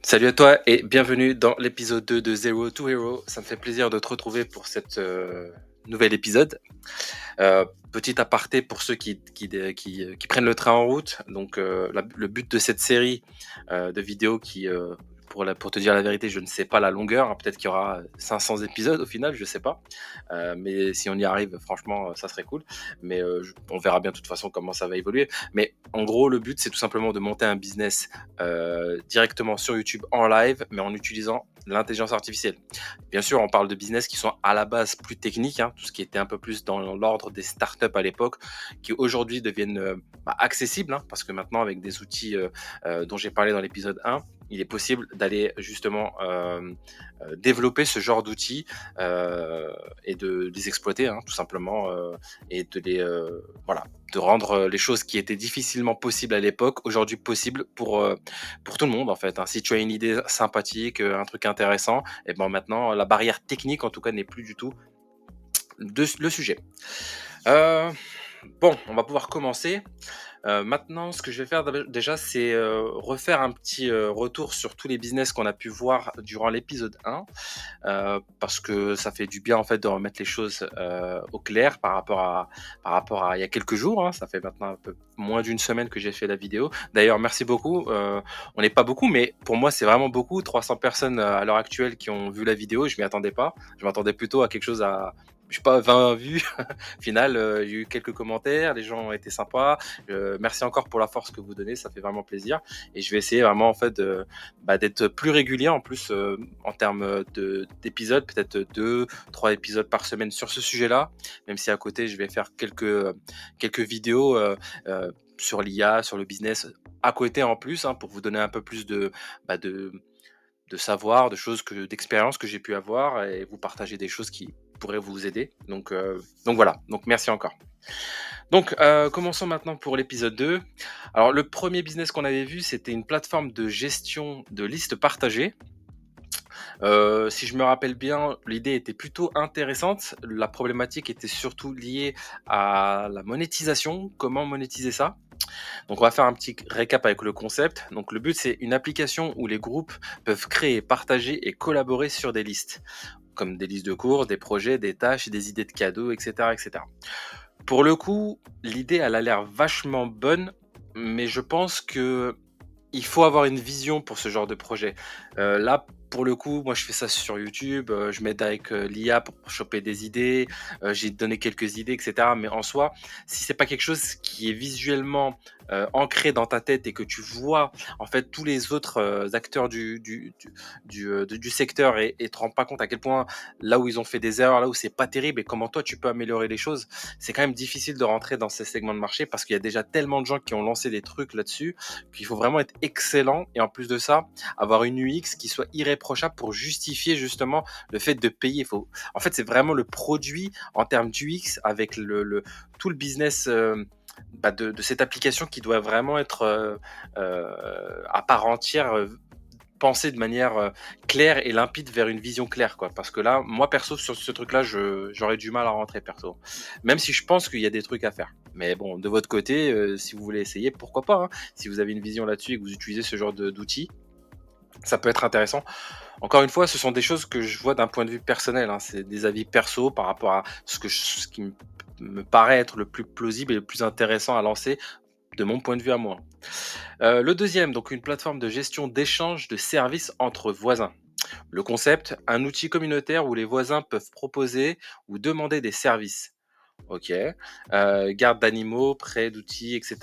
Salut à toi et bienvenue dans l'épisode 2 de Zero to Hero. Ça me fait plaisir de te retrouver pour cette nouvel épisode. Petit aparté pour ceux qui prennent le train en route. Donc, le but de cette série de vidéos pour te dire la vérité, je ne sais pas la longueur, hein. Peut-être qu'il y aura 500 épisodes au final, je sais pas. Mais si on y arrive, franchement, ça serait cool. Mais on verra bien de toute façon comment ça va évoluer. Mais en gros, le but, c'est tout simplement de monter un business directement sur YouTube en live, mais en utilisant l'intelligence artificielle. Bien sûr, on parle de business qui sont à la base plus techniques, hein, tout ce qui était un peu plus dans l'ordre des startups à l'époque, qui aujourd'hui deviennent accessibles, hein, parce que maintenant, avec des outils dont j'ai parlé dans l'épisode 1, il est possible d'aller justement développer ce genre d'outils et de les exploiter, hein, tout simplement, et voilà, de rendre les choses qui étaient difficilement possibles à l'époque, aujourd'hui possibles pour tout le monde en fait, hein. Si tu as une idée sympathique, un truc intéressant, et ben maintenant la barrière technique en tout cas n'est plus du tout le sujet. Euh, bon, on va pouvoir commencer. Maintenant, ce que je vais faire déjà, c'est refaire un petit retour sur tous les business qu'on a pu voir durant l'épisode 1, parce que ça fait du bien en fait de remettre les choses au clair par rapport à il y a quelques jours, hein. Ça fait maintenant un peu moins d'une semaine que j'ai fait la vidéo. D'ailleurs, merci beaucoup. On n'est pas beaucoup, mais pour moi, c'est vraiment beaucoup. 300 personnes à l'heure actuelle qui ont vu la vidéo. Je m'y attendais pas. Je m'attendais plutôt à quelque chose à, je sais pas, 20 vues. Au final, il y a eu quelques commentaires, les gens ont été sympas. Merci encore pour la force que vous donnez, ça fait vraiment plaisir. Et je vais essayer vraiment en fait d'être plus régulier en plus en termes d'épisodes, peut-être 2, 3 épisodes par semaine sur ce sujet-là. Même si à côté, je vais faire quelques vidéos sur l'IA, sur le business à côté en plus, hein, pour vous donner un peu plus bah, de, de savoir, d'expérience que j'ai pu avoir et vous partager des choses qui pourraient vous aider. Donc voilà, donc merci encore. Donc commençons maintenant pour l'épisode 2. Alors le premier business qu'on avait vu, c'était une plateforme de gestion de listes partagées. Si je me rappelle bien, l'idée était plutôt intéressante. La problématique était surtout liée à la monétisation, comment monétiser ça. Donc on va faire un petit récap avec le concept. Donc le but, c'est une application où les groupes peuvent créer, partager et collaborer sur des listes, comme des listes de cours, des projets, des tâches, des idées de cadeaux, etc. etc. Pour le coup, l'idée, elle a l'air vachement bonne, mais je pense que il faut avoir une vision pour ce genre de projet. Là, pour le coup, moi, je fais ça sur YouTube, je m'aide avec, l'IA pour choper des idées, j'ai donné quelques idées et cetera. Mais en soi, si c'est pas quelque chose qui est visuellement, ancré dans ta tête et que tu vois, en fait, tous les autres, acteurs du secteur et te rends pas compte à quel point, là où ils ont fait des erreurs, là où c'est pas terrible et comment toi tu peux améliorer les choses, c'est quand même difficile de rentrer dans ces segments de marché parce qu'il y a déjà tellement de gens qui ont lancé des trucs là-dessus qu'il faut vraiment être excellent et en plus de ça, avoir une UX qui soit irréprochable pour justifier justement le fait de payer. En fait, c'est vraiment le produit en termes d'UX avec tout le business de cette application qui doit vraiment être à part entière, penser de manière claire et limpide vers une vision claire, quoi. Parce que là, moi perso, sur ce truc-là, j'aurais du mal à rentrer perso. Même si je pense qu'il y a des trucs à faire. Mais bon, de votre côté, si vous voulez essayer, pourquoi pas, hein. Si vous avez une vision là-dessus et que vous utilisez ce genre d'outils, ça peut être intéressant. Encore une fois, ce sont des choses que je vois d'un point de vue personnel, hein. C'est des avis perso par rapport à ce qui me paraît être le plus plausible et le plus intéressant à lancer de mon point de vue à moi. Le deuxième, donc une plateforme de gestion d'échange de services entre voisins. Le concept, un outil communautaire où les voisins peuvent proposer ou demander des services. Ok. Garde d'animaux, prêt d'outils, etc.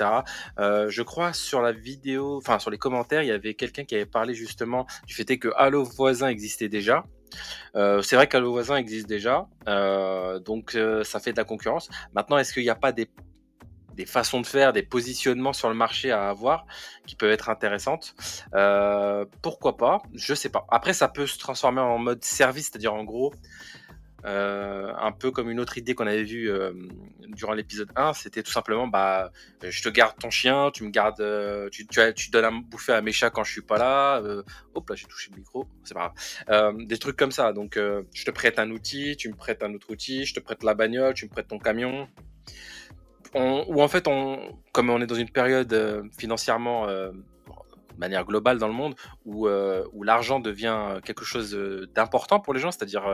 Je crois sur la vidéo, enfin sur les commentaires, il y avait quelqu'un qui avait parlé justement du fait que Allo Voisin existait déjà. C'est vrai qu'Allo Voisin existe déjà, donc ça fait de la concurrence. Maintenant, est-ce qu'il n'y a pas des façons de faire, des positionnements sur le marché à avoir qui peuvent être intéressantes? Pourquoi pas? Je sais pas. Après, ça peut se transformer en mode service, c'est-à-dire en gros, un peu comme une autre idée qu'on avait vue durant l'épisode 1, c'était tout simplement, bah, je te garde ton chien, tu me gardes, tu donnes à bouffer à mes chats quand je suis pas là. Hop là, j'ai touché le micro, c'est pas grave. Des trucs comme ça. Donc, je te prête un outil, tu me prêtes un autre outil, je te prête la bagnole, tu me prêtes ton camion. Ou en fait, comme on est dans une période financièrement de manière globale dans le monde, où l'argent devient quelque chose d'important pour les gens, c'est-à-dire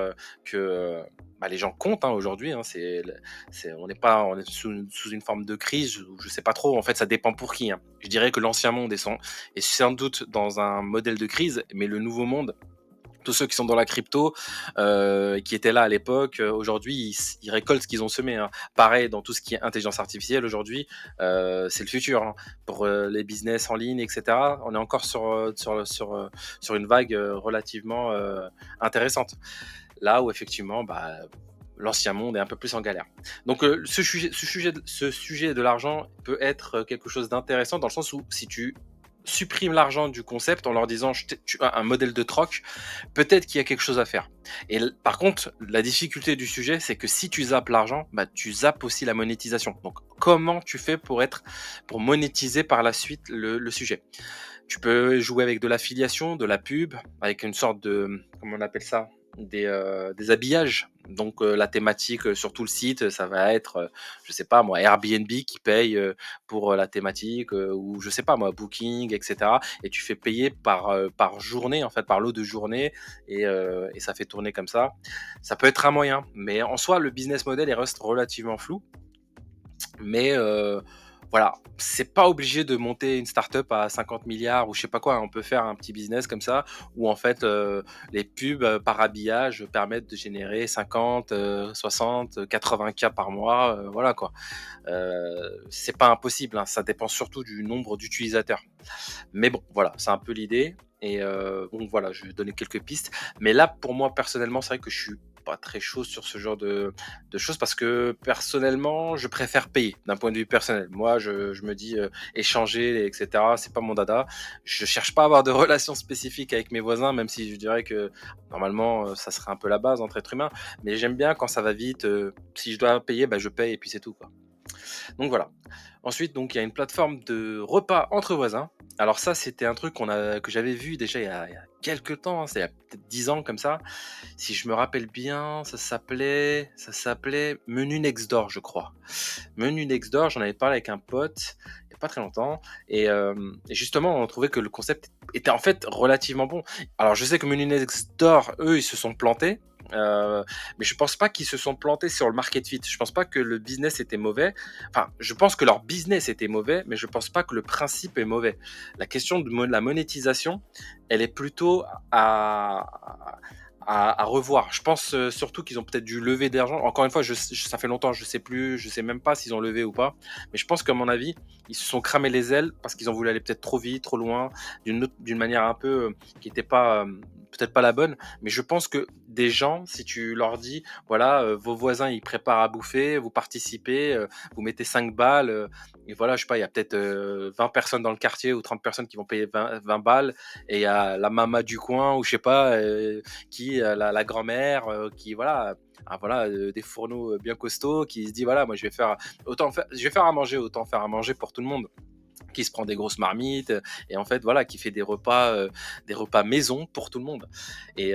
que bah, les gens comptent hein, aujourd'hui. Hein, on n'est pas, on est sous une forme de crise, ou je sais pas trop. En fait, ça dépend pour qui. Hein. Je dirais que l'ancien monde est sans doute dans un modèle de crise, mais le nouveau monde, tous ceux qui sont dans la crypto, qui étaient là à l'époque, aujourd'hui, ils récoltent ce qu'ils ont semé. Hein. Pareil, dans tout ce qui est intelligence artificielle, aujourd'hui, c'est le futur. Hein. Pour les business en ligne, etc., on est encore sur une vague relativement intéressante. Là où, effectivement, bah, l'ancien monde est un peu plus en galère. Donc, ce sujet de l'argent peut être quelque chose d'intéressant dans le sens où si tu supprimes l'argent du concept en leur disant tu as un modèle de troc, peut-être qu'il y a quelque chose à faire. Par contre, la difficulté du sujet, c'est que si tu zappes l'argent, bah, tu zappes aussi la monétisation. Donc, comment tu fais pour monétiser par la suite le sujet? Tu peux jouer avec de l'affiliation, de la pub, avec une sorte de, comment on appelle ça, des habillages. Donc la thématique sur tout le site, ça va être, je sais pas moi, Airbnb qui paye pour la thématique, ou je sais pas moi, Booking, etc. Et tu fais payer par journée, en fait, par lot de journée, et ça fait tourner comme ça. Ça peut être un moyen, mais en soi, le business model il reste relativement flou. Mais voilà, c'est pas obligé de monter une startup à 50 milliards ou je sais pas quoi. On peut faire un petit business comme ça où en fait les pubs par habillage permettent de générer 50, 60, 80 k par mois. Voilà quoi. C'est pas impossible, hein, ça dépend surtout du nombre d'utilisateurs. Mais bon, voilà, c'est un peu l'idée. Et bon, voilà, je vais donner quelques pistes. Mais là, pour moi, personnellement, c'est vrai que je suis pas très chaud sur ce genre de choses parce que personnellement, je préfère payer d'un point de vue personnel. Moi, je me dis échanger, etc., c'est pas mon dada. Je cherche pas à avoir de relations spécifiques avec mes voisins, même si je dirais que normalement, ça serait un peu la base entre êtres humains. Mais j'aime bien quand ça va vite. Si je dois payer, bah, je paye et puis c'est tout, quoi. Donc voilà. Ensuite, donc il y a une plateforme de repas entre voisins. Alors ça, c'était un truc que j'avais vu déjà il y a quelques temps, hein, c'est il y a peut-être 10 ans comme ça. Si je me rappelle bien, ça s'appelait Menu Next Door, je crois. Menu Next Door, j'en avais parlé avec un pote il n'y a pas très longtemps. Et justement, on trouvait que le concept était en fait relativement bon. Alors je sais que Menu Next Door, eux, ils se sont plantés. Mais je pense pas qu'ils se sont plantés sur le market fit. Je pense pas que le business était mauvais. Enfin, je pense que leur business était mauvais, mais je pense pas que le principe est mauvais. La question de la monétisation, elle est plutôt à revoir. Je pense surtout qu'ils ont peut-être dû lever d'argent. Encore une fois, ça fait longtemps, je sais plus, je sais même pas s'ils ont levé ou pas. Mais je pense qu'à mon avis, ils se sont cramés les ailes parce qu'ils ont voulu aller peut-être trop vite, trop loin, d'une manière un peu qui n'était pas peut-être pas la bonne. Mais je pense que des gens, si tu leur dis, voilà, vos voisins ils préparent à bouffer, vous participez, vous mettez 5 balles. Et voilà, je sais pas, il y a peut-être 20 personnes dans le quartier ou 30 personnes qui vont payer 20 balles, et il y a la mama du coin ou je sais pas, qui la grand-mère qui voilà, voilà, des fourneaux bien costauds, qui se dit voilà, moi je vais faire à manger, autant faire à manger pour tout le monde, qui se prend des grosses marmites, et en fait voilà, qui fait des repas maison pour tout le monde. Et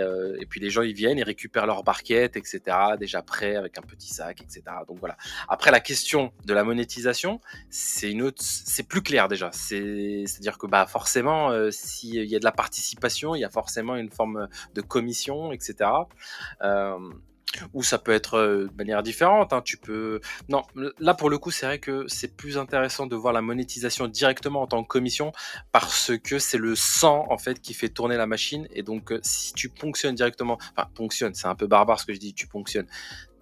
puis les gens ils viennent, ils récupèrent leur barquette, etc., déjà prêt avec un petit sac, etc. Donc voilà. Après, la question de la monétisation, c'est plus clair déjà. C'est-à-dire que bah forcément, s'il y a de la participation, il y a forcément une forme de commission, etc. Euh, ou ça peut être de manière différente. Hein. Tu peux. Non, là pour le coup, c'est vrai que c'est plus intéressant de voir la monétisation directement en tant que commission, parce que c'est le sang en fait qui fait tourner la machine. Et donc, si tu ponctionnes directement, enfin ponctionne, c'est un peu barbare ce que je dis, tu ponctionnes.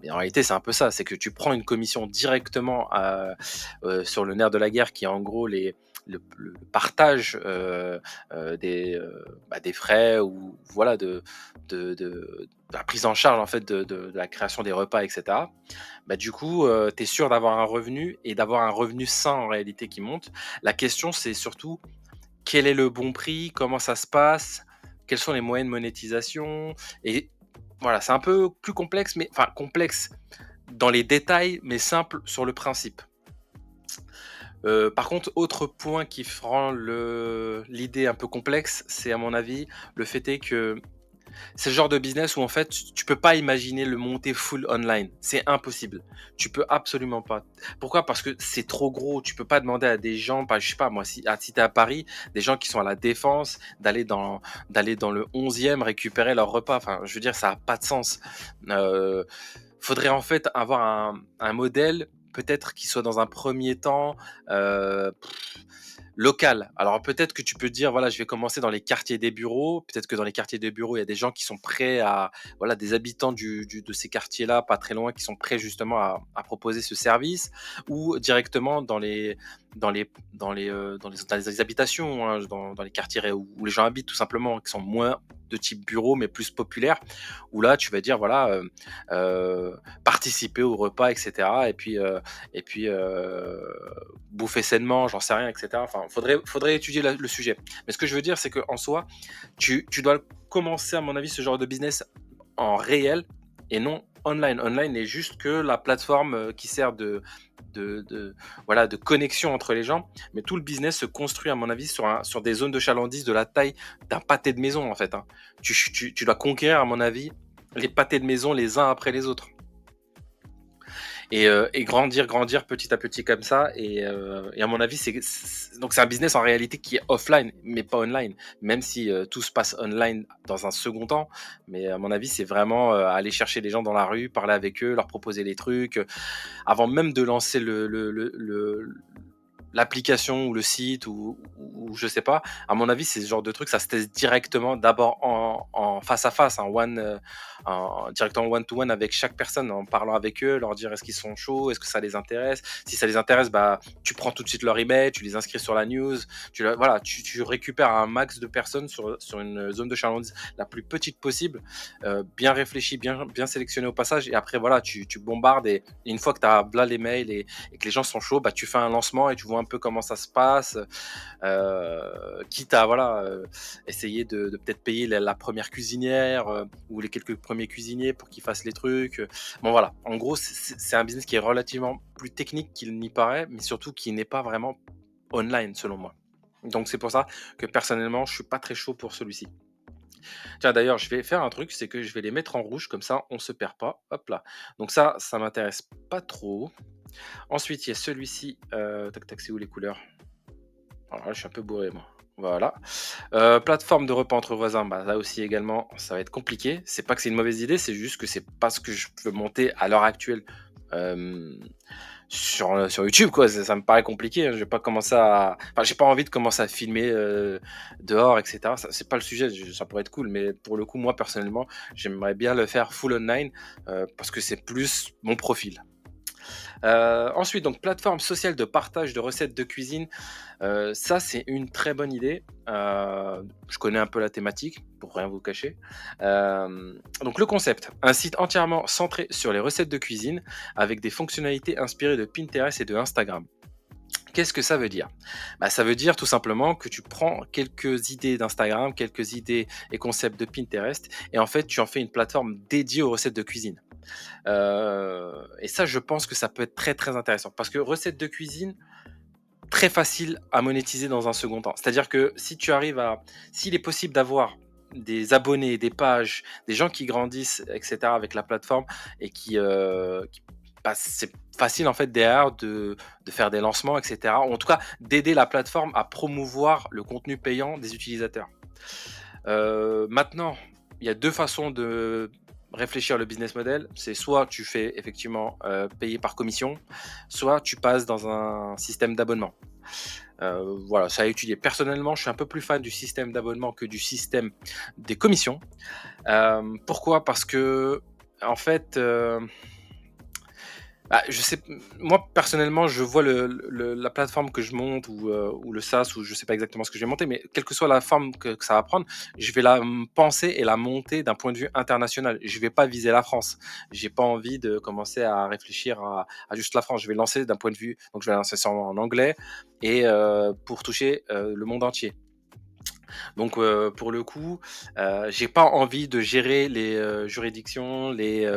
Mais en réalité, c'est un peu ça, c'est que tu prends une commission directement sur le nerf de la guerre, qui est en gros le partage des frais, ou voilà, de la prise en charge en fait de la création des repas, etc. Bah, du coup, tu es sûr d'avoir un revenu, et d'avoir un revenu sain en réalité qui monte. La question, c'est surtout quel est le bon prix, comment ça se passe, quels sont les moyens de monétisation. Et voilà, c'est un peu plus complexe, mais enfin complexe dans les détails, mais simple sur le principe. Par contre, autre point qui rend l'idée un peu complexe, c'est à mon avis le fait est que C'est le genre de business où en fait, tu peux pas imaginer le monter full online. C'est impossible. Tu peux absolument pas. Pourquoi? Parce que c'est trop gros. Tu peux pas demander à des gens, bah, je sais pas moi, si tu es à Paris, des gens qui sont à la Défense, d'aller dans le 11e récupérer leur repas. Enfin, je veux dire, ça a pas de sens. Heu, Faudrait en fait avoir un modèle, peut-être qui soit dans un premier temps, heu local. Alors peut-être que tu peux te dire, voilà, je vais commencer dans les quartiers des bureaux. Peut-être que dans les quartiers des bureaux, il y a des gens qui sont prêts à, voilà, des habitants de ces quartiers-là, pas très loin, qui sont prêts justement à proposer ce service, ou directement dans les habitations, hein, dans les quartiers où les gens habitent tout simplement, qui sont moins de type bureau, mais plus populaires, où là, tu vas dire, voilà, participer au repas, etc. Et puis bouffer sainement, j'en sais rien, etc. Enfin, faudrait étudier le sujet. Mais ce que je veux dire, c'est qu'en soi, tu dois commencer, à mon avis, ce genre de business en réel et non online. Online n'est juste que la plateforme qui sert voilà, de connexion entre les gens. Mais tout le business se construit, à mon avis, sur des zones de chalandise de la taille d'un pâté de maison, en fait, hein. Tu dois conquérir, à mon avis, les pâtés de maison les uns après les autres et grandir petit à petit comme ça. Et à mon avis, donc c'est un business en réalité qui est offline, mais pas online. Même si tout se passe online dans un second temps, mais à mon avis, c'est vraiment aller chercher les gens dans la rue, parler avec eux, leur proposer les trucs, avant même de lancer l'application ou le site ou je sais pas. À mon avis, c'est ce genre de truc, ça se teste directement d'abord en face à face, directement one to one avec chaque personne, en parlant avec eux, leur dire est-ce qu'ils sont chauds, est-ce que ça les intéresse. Si ça les intéresse, bah tu prends tout de suite leur email, tu les inscris sur la news, voilà, tu récupères un max de personnes sur une zone de chalandise la plus petite possible, bien réfléchie, bien sélectionnée au passage. Et après voilà, tu bombardes et une fois que tu as là les mails et que les gens sont chauds, bah tu fais un lancement et tu vois un peu comment ça se passe, quitte à voilà, essayer de peut-être payer la première cuisinière ou les quelques premiers cuisiniers pour qu'ils fassent les trucs. Bon voilà, en gros c'est un business qui est relativement plus technique qu'il n'y paraît, mais surtout qui n'est pas vraiment online selon moi. Donc c'est pour ça que personnellement je suis pas très chaud pour celui-ci. Tiens d'ailleurs je vais faire un truc, c'est que je vais les mettre en rouge comme ça on se perd pas. Hop là. Donc ça m'intéresse pas trop. Ensuite il y a celui-ci. Tac tac, c'est où les couleurs? Alors là, je suis un peu bourré, moi. Voilà. Plateforme de repas entre voisins, bah, là aussi également, ça va être compliqué. C'est pas que c'est une mauvaise idée, c'est juste que c'est pas ce que je peux monter à l'heure actuelle euh, sur YouTube, quoi. Ça me paraît compliqué, hein. Je vais pas commencer à. Enfin, j'ai pas envie de commencer à filmer dehors, etc. C'est pas le sujet, ça pourrait être cool, mais pour le coup, moi personnellement, j'aimerais bien le faire full online parce que c'est plus mon profil. Ensuite, donc plateforme sociale de partage de recettes de cuisine. Ça, c'est une très bonne idée. Je connais un peu la thématique, pour rien vous cacher. Donc le concept, un site entièrement centré sur les recettes de cuisine, avec des fonctionnalités inspirées de Pinterest et de Instagram. Qu'est-ce que ça veut dire? Bah, ça veut dire tout simplement que tu prends quelques idées d'Instagram, quelques idées et concepts de Pinterest, et en fait, tu en fais une plateforme dédiée aux recettes de cuisine. Et ça, je pense que ça peut être très très intéressant parce que recettes de cuisine, très facile à monétiser dans un second temps. C'est-à-dire que si tu arrives à, s'il est possible d'avoir des abonnés, des pages, des gens qui grandissent, etc. avec la plateforme et bah, c'est facile en fait derrière de faire des lancements, etc. Ou en tout cas d'aider la plateforme à promouvoir le contenu payant des utilisateurs. Maintenant, il y a deux façons de réfléchir le business model. C'est soit tu fais effectivement payer par commission, soit tu passes dans un système d'abonnement. Voilà, ça à étudier. Personnellement, je suis un peu plus fan du système d'abonnement que du système des commissions. Pourquoi? Parce que en fait, bah, je sais, moi personnellement, je vois la plateforme que je monte ou le SaaS ou je sais pas exactement ce que je vais monter, mais quelle que soit la forme que ça va prendre, je vais la penser et la monter d'un point de vue international. Je vais pas viser la France. J'ai pas envie de commencer à réfléchir à juste la France. Je vais lancer d'un point de vue, donc je vais lancer ça en anglais et pour toucher le monde entier. Donc, pour le coup, j'ai pas envie de gérer les, juridictions, et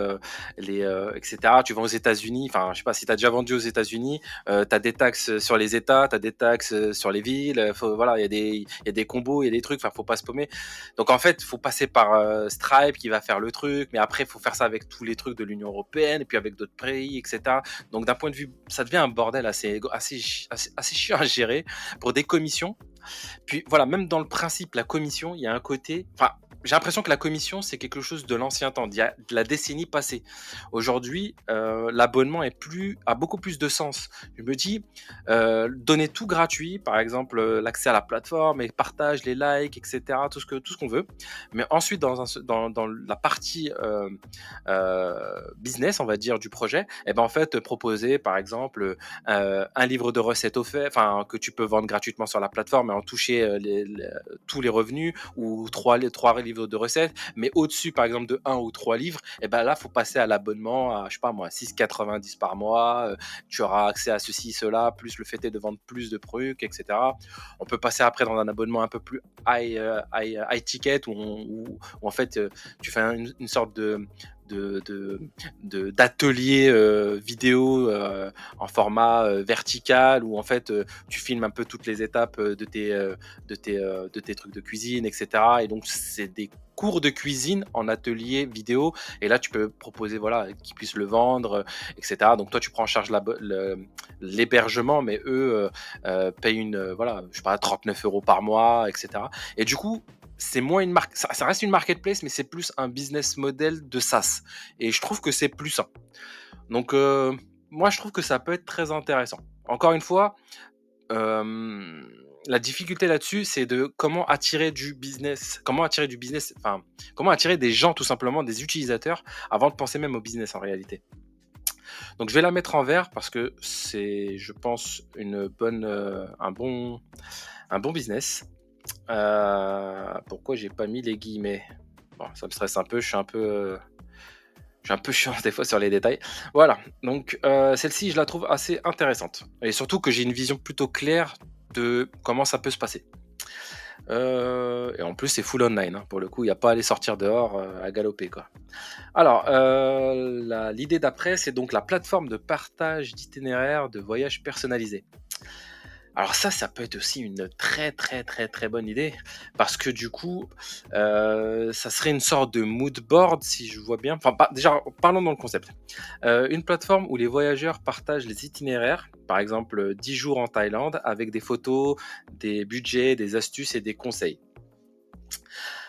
cetera. Tu vas aux États-Unis, enfin, je sais pas si tu as déjà vendu aux États-Unis, tu as des taxes sur les États, tu as des taxes, sur les villes, faut voilà, il y a des combos, il y a des trucs, enfin, faut pas se paumer. Donc en fait, faut passer par, Stripe qui va faire le truc, mais après, il faut faire ça avec tous les trucs de l'Union européenne et puis avec d'autres pays et cetera. Donc d'un point de vue ça devient un bordel assez chiant à gérer pour des commissions. Puis voilà, même dans le principe, la commission, il y a un côté. Enfin, j'ai l'impression que la commission, c'est quelque chose de l'ancien temps, d'il y a de la décennie passée. Aujourd'hui, l'abonnement a beaucoup plus de sens. Je me dis, donner tout gratuit, par exemple l'accès à la plateforme, les partages, les likes, etc., tout ce qu'on veut. Mais ensuite, dans la partie business, on va dire, du projet, et ben en fait, proposer, par exemple, un livre de recettes offert, enfin que tu peux vendre gratuitement sur la plateforme et en toucher tous les revenus, ou trois livres de recettes, mais au-dessus par exemple de un ou trois livres, et ben là faut passer à l'abonnement à, je sais pas moi, 6,90 par mois, tu auras accès à ceci, cela, plus le fait est de vendre plus de trucs, etc. On peut passer après dans un abonnement un peu plus high ticket où en fait tu fais une sorte d'atelier vidéo en format vertical, où en fait tu filmes un peu toutes les étapes de tes trucs de cuisine, etc. Et donc c'est des cours de cuisine en atelier vidéo, et là tu peux proposer voilà qu'ils puissent le vendre, etc. Donc toi tu prends en charge l'hébergement, mais eux payent voilà, je sais pas, 39 € par mois, etc. Et du coup c'est moins une marque, ça reste une marketplace, mais c'est plus un business model de SaaS. Et je trouve que c'est plus sain. Donc, moi, je trouve que ça peut être très intéressant. Encore une fois, la difficulté là-dessus, c'est de enfin, comment attirer des gens, tout simplement, des utilisateurs, avant de penser même au business en réalité. Donc, je vais la mettre en vert parce que c'est, je pense, un bon business. Pourquoi j'ai pas mis les guillemets? Bon, ça me stresse un peu, je suis un peu chiant des fois sur les détails. Voilà, donc celle-ci, je la trouve assez intéressante. Et surtout que j'ai une vision plutôt claire de comment ça peut se passer. Et en plus, c'est full online, hein. Pour le coup, il n'y a pas à aller sortir dehors à galoper, quoi. Alors, l'idée d'après, c'est donc la plateforme de partage d'itinéraires de voyages personnalisés. Alors ça peut être aussi une très, très, très, très bonne idée, parce que du coup, ça serait une sorte de mood board, si je vois bien. Enfin, déjà, parlons dans le concept. Une plateforme où les voyageurs partagent les itinéraires, par exemple, 10 jours en Thaïlande, avec des photos, des budgets, des astuces et des conseils.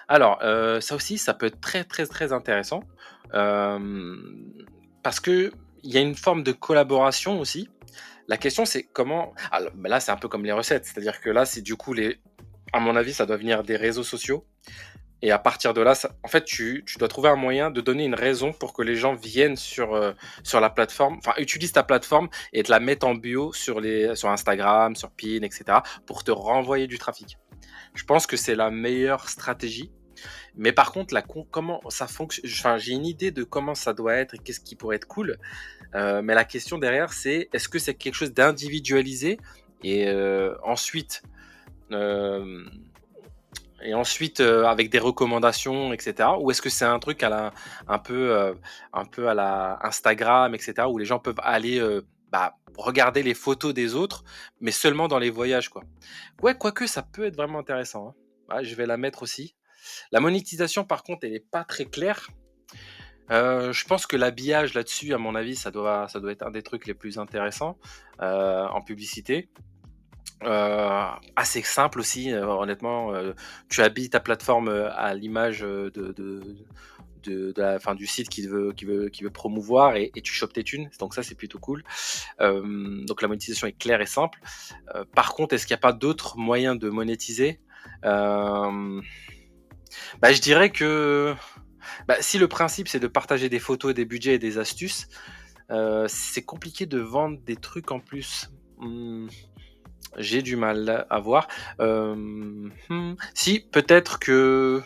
Alors, ça aussi, ça peut être très, très, très intéressant, parce qu'il y a une forme de collaboration aussi. La question, c'est comment. Alors, bah là, c'est un peu comme les recettes, c'est-à-dire que là, c'est du coup à mon avis, ça doit venir des réseaux sociaux. Et à partir de là, en fait, tu dois trouver un moyen de donner une raison pour que les gens viennent sur la plateforme, enfin, utilisent ta plateforme et te la mettent en bio sur Instagram, sur Pin, etc., pour te renvoyer du trafic. Je pense que c'est la meilleure stratégie. Mais par contre, comment ça fonctionne, enfin, j'ai une idée de comment ça doit être et qu'est-ce qui pourrait être cool. Mais la question derrière, c'est est-ce que c'est quelque chose d'individualisé, et euh, ensuite avec des recommandations, etc. Ou est-ce que c'est un truc un peu, un peu à la Instagram, etc., où les gens peuvent aller regarder les photos des autres, mais seulement dans les voyages, quoi. Ouais, quoique ça peut être vraiment intéressant, hein. Ouais, je vais la mettre aussi. La monétisation, par contre, elle n'est pas très claire. Je pense que l'habillage là-dessus, à mon avis, ça doit être un des trucs les plus intéressants en publicité. Assez simple aussi, honnêtement. Tu habilles ta plateforme à l'image enfin, du site qui veut promouvoir, et tu chopes tes thunes. Donc ça, c'est plutôt cool. Donc la monétisation est claire et simple. Par contre, est-ce qu'il n'y a pas d'autres moyens de monétiser? Je dirais que si le principe c'est de partager des photos, des budgets et des astuces, c'est compliqué de vendre des trucs en plus. J'ai du mal à voir. Si, peut-être que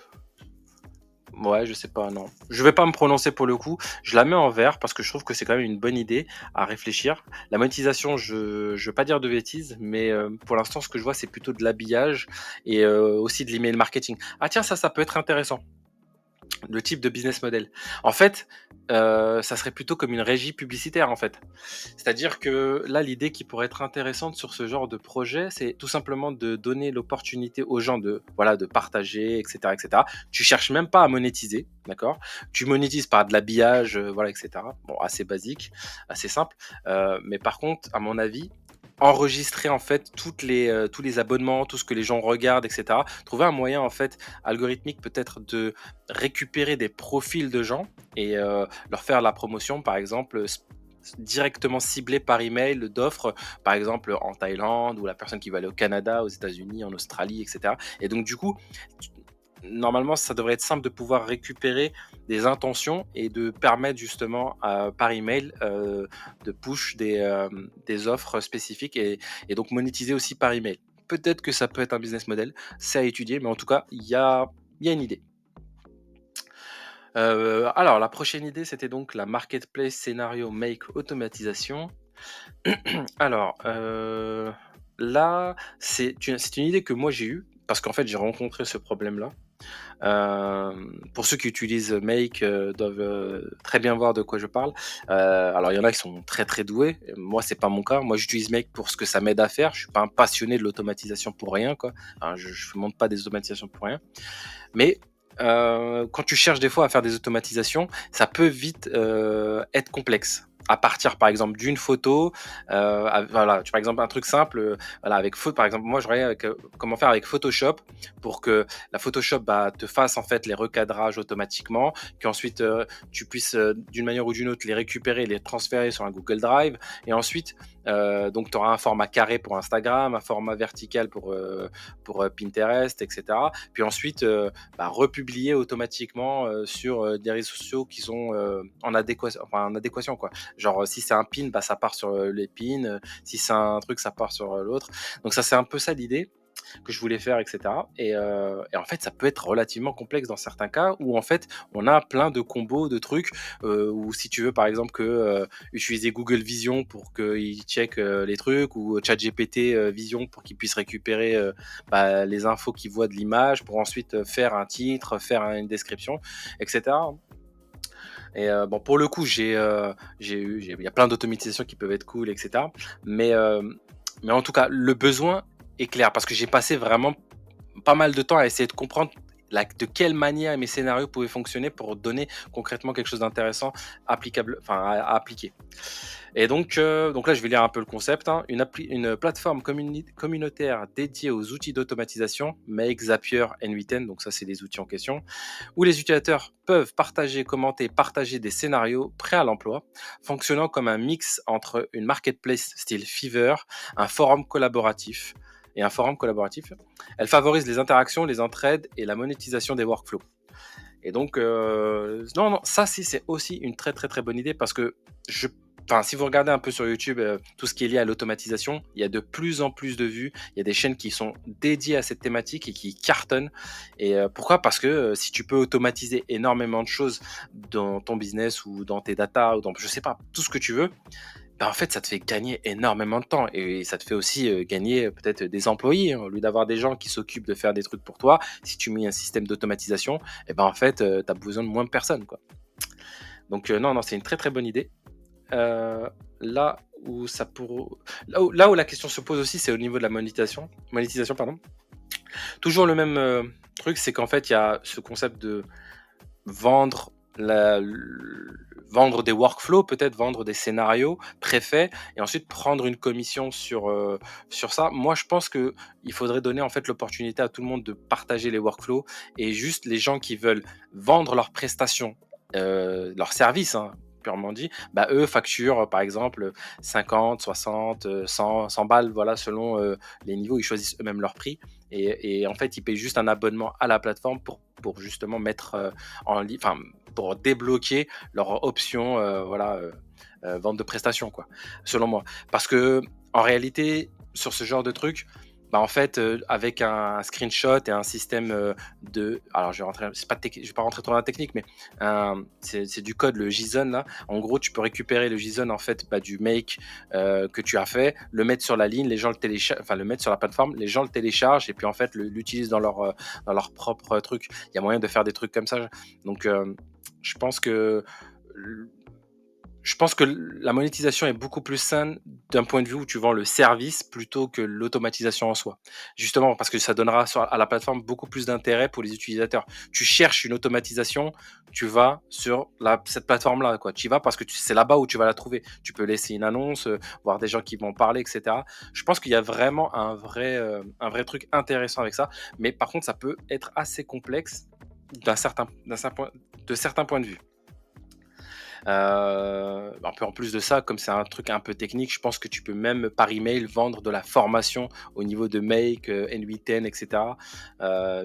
Ouais, je sais pas, non. Je vais pas me prononcer pour le coup. Je la mets en vert parce que je trouve que c'est quand même une bonne idée à réfléchir. La monétisation, je veux pas dire de bêtises, mais pour l'instant, ce que je vois, c'est plutôt de l'habillage et aussi de l'email marketing. Ah tiens, ça peut être intéressant. Le type de business model. En fait, ça serait plutôt comme une régie publicitaire, en fait. C'est-à-dire que là, l'idée qui pourrait être intéressante sur ce genre de projet, c'est tout simplement de donner l'opportunité aux gens de, voilà, de partager, etc., etc. Tu cherches même pas à monétiser, d'accord? Tu monétises par de l'habillage, voilà, etc. Bon, assez basique, assez simple. Mais par contre, à mon avis, enregistrer en fait tous les abonnements, tout ce que les gens regardent, etc. Trouver un moyen en fait algorithmique peut-être de récupérer des profils de gens et leur faire la promotion, par exemple, directement ciblée par email d'offres, par exemple en Thaïlande ou la personne qui va aller au Canada, aux États-Unis, en Australie, etc. Et donc, du coup, normalement, ça devrait être simple de pouvoir récupérer des intentions et de permettre justement par email de push des offres spécifiques et donc monétiser aussi par email. Peut-être que ça peut être un business model, c'est à étudier, mais en tout cas, il y a une idée. Alors, la prochaine idée, c'était donc la marketplace scénario make automatisation. Alors, là, c'est une idée que moi j'ai eue parce qu'en fait, j'ai rencontré ce problème-là. Pour ceux qui utilisent Make, doivent, très bien voir de quoi je parle. Alors il y en a qui sont très, très doués. Moi, c'est pas mon cas. Moi, j'utilise Make pour ce que ça m'aide à faire. Je suis pas un passionné de l'automatisation pour rien, quoi. Enfin, je monte pas des automatisations pour rien. Mais quand tu cherches des fois à faire des automatisations, ça peut vite être complexe. À partir par exemple d'une photo, voilà, par exemple un truc simple, voilà, par exemple moi je regarde avec, comment faire avec Photoshop pour que la Photoshop bah, te fasse en fait les recadrages automatiquement, qu'ensuite tu puisses d'une manière ou d'une autre les récupérer, les transférer sur un Google Drive, et ensuite donc tu auras un format carré pour Instagram, un format vertical pour Pinterest, etc. Puis ensuite bah, republier automatiquement sur des réseaux sociaux qui sont en adéquation quoi. Genre si c'est un pin, bah, ça part sur les pins, si c'est un truc, ça part sur l'autre. Donc ça c'est un peu ça l'idée que je voulais faire, etc. Et en fait, ça peut être relativement complexe dans certains cas où en fait, on a plein de combos, de trucs, où si tu veux par exemple utiliser Google Vision pour qu'il check les trucs, ou ChatGPT Vision pour qu'il puisse récupérer bah, les infos qu'il voit de l'image pour ensuite faire un titre, faire une description, etc. Et bon, pour le coup, il y a plein d'automatisations qui peuvent être cool, etc. Mais, euh, mais en tout cas, le besoin est clair parce que j'ai passé vraiment pas mal de temps à essayer de comprendre de quelle manière mes scénarios pouvaient fonctionner pour donner concrètement quelque chose d'intéressant applicable, enfin à appliquer. Et donc là, je vais lire un peu le concept, hein. Une plateforme communautaire dédiée aux outils d'automatisation, Make, Zapier, N8N, donc ça c'est les outils en question, où les utilisateurs peuvent partager, commenter, partager des scénarios prêts à l'emploi, fonctionnant comme un mix entre une marketplace style Fiverr, un forum collaboratif et un forum collaboratif. Elle favorise les interactions, les entraides et la monétisation des workflows. Et donc, non, non, ça, si, c'est aussi une très, très, très bonne idée parce que enfin, si vous regardez un peu sur YouTube tout ce qui est lié à l'automatisation, il y a de plus en plus de vues. Il y a des chaînes qui sont dédiées à cette thématique et qui cartonnent. Et pourquoi? Parce que si tu peux automatiser énormément de choses dans ton business ou dans tes datas ou dans, je sais pas, tout ce que tu veux, bah, en fait, ça te fait gagner énormément de temps et ça te fait aussi gagner peut-être des employés, hein. Au lieu d'avoir des gens qui s'occupent de faire des trucs pour toi, si tu mets un système d'automatisation, et ben en fait, tu as besoin de moins de personnes, quoi. Donc non, non, c'est une très très bonne idée. Euh, là où ça pour... là où la question se pose aussi, c'est au niveau de la monétisation, pardon. Toujours le même truc, c'est qu'en fait, il y a ce concept de vendre vendre des workflows, peut-être vendre des scénarios préfaits et ensuite prendre une commission sur ça. Moi, je pense que il faudrait donner en fait l'opportunité à tout le monde de partager les workflows et juste les gens qui veulent vendre leurs prestations, leurs services, hein, purement dit, bah eux facturent par exemple 50, 60, 100 balles, voilà, selon les niveaux, ils choisissent eux-mêmes leur prix et en fait ils payent juste un abonnement à la plateforme pour justement mettre en ligne, enfin pour débloquer leur option, voilà, vente de prestations quoi, selon moi. Parce que en réalité, sur ce genre de truc, Bah, en fait, avec un screenshot et un système, de alors je vais pas rentrer trop dans la technique, mais c'est du code, le JSON là. En gros, tu peux récupérer le JSON en fait, bah, du make, que tu as fait, le mettre sur la ligne, les gens le téléchargent, enfin le mettre sur la plateforme, les gens le téléchargent et puis en fait l'utilisent dans leur propre truc. Il y a moyen de faire des trucs comme ça. Donc, je pense que je pense que la monétisation est beaucoup plus saine d'un point de vue où tu vends le service plutôt que l'automatisation en soi. Justement, parce que ça donnera à la plateforme beaucoup plus d'intérêt pour les utilisateurs. Tu cherches une automatisation, tu vas sur cette plateforme-là, quoi. Tu y vas parce que c'est là-bas où tu vas la trouver. Tu peux laisser une annonce, voir des gens qui vont parler, etc. Je pense qu'il y a vraiment un vrai truc intéressant avec ça. Mais par contre, ça peut être assez complexe de certains points de vue. Un peu en plus de ça, comme c'est un truc un peu technique, je pense que tu peux même par email vendre de la formation au niveau de Make, N8N, etc.